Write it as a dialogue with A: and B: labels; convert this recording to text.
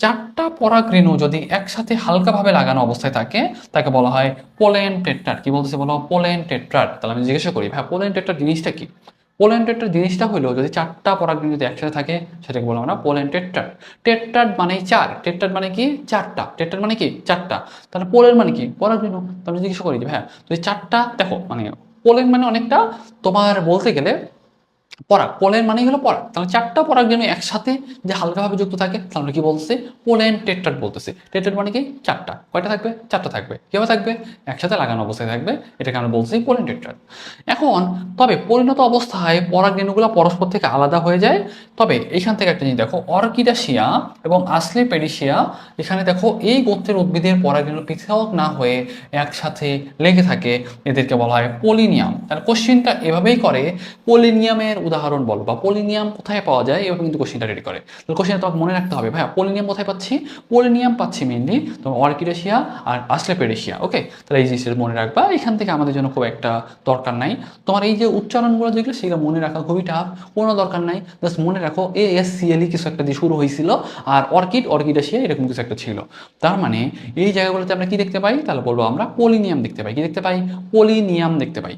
A: চারটা পরাগরেণু যদি একসাথে হালকাভাবে লাগানো অবস্থায় থাকে তাকে বলা হয় পোলেন টেট্রাড। কি বলতেছে বলো? Pollen tetrad. তাহলে আমি জিজ্ঞাসা করি ভাই পোলেন টেট্রাড জিনিসটা কি? পোলেন টেট্রাড জিনিসটা হলো যদি চারটা পরাগরেণু যদি একসাথে থাকে সেটাকে বলা হয় না পোলেন টেট্রাড। টেট্রাড মানে চার, টেট্রাড মানে কি চারটা, টেট্রাড মানে কি চারটা। তাহলে পোলেন মানে কি পরাগরেণু। তো আমি জিজ্ঞাসা করি যে ভাই যদি চারটা দেখো মানে পোলেন মানে অনেকটা তোমার বলতে গেলে পরাগ, পোলেন মানেই হলো পরাগ। তাহলে চারটা পরাগ যেন একসাথে যে হালকাভাবে যুক্ত থাকে তাহলে আমরা কি বলতেছি? পোলেন টেট্রাড বলতেছি। টেট্রাড মানে কি চারটা। কয়টা থাকবে? চারটা থাকবে। কিভাবে থাকবে? একসাথে লাগানো অবস্থায় থাকবে, এটাকে আমরা বলছি পোলেন টেট্রাড। এখন তবে পরিণত অবস্থায় পরাগ রেণুগুলো পরস্পর থেকে আলাদা হয়ে যায়। তবে এইখান থেকে একটা জিনিস দেখো, অর্কিডাশিয়া এবং আসক্লেপিডিয়া, এখানে দেখো এই গোত্রের উদ্ভিদের পরাগরেণু পৃথক না হয়ে একসাথে লেগে থাকে, এদেরকে বলা হয় পলিনিয়াম। তাহলে কোশ্চেনটা এভাবেই করে, পলিনিয়ামের উদাহরণ বলো বা পলিনিয়াম কোথায় পাওয়া যায়, এভাবে কিন্তু কোশ্চেনটা রেডি করে। তাহলে কোশ্চেনটা তোমাকে মনে রাখতে হবে ভাইয়া পলিনিয়াম কোথায় পাচ্ছি? পলিনিয়াম পাচ্ছি মেইনলি তোমার অর্কিডেশিয়া আর আসক্লেপিডিয়া। ওকে, তাহলে এই জিনিসটা মনে রাখবা, এখান থেকে আমাদের জন্য খুব একটা দরকার নাই। তোমার এই যে উচ্চারণগুলো যেগুলো সেগুলো মনে রাখা খুবই টাফ, কোনো দরকার নাই। জাস্ট মনে রাখো ASCLE কিছু একটা দিয়ে শুরু হয়েছিল আর অর্কিডেশিয়া এরকম কিছু একটা ছিল। তার মানে এই জায়গাগুলোতে আমরা কি দেখতে পাই? তাহলে বলবো আমরা পলিনিয়াম দেখতে পাই। কি দেখতে পাই? পলিনিয়াম দেখতে পাই।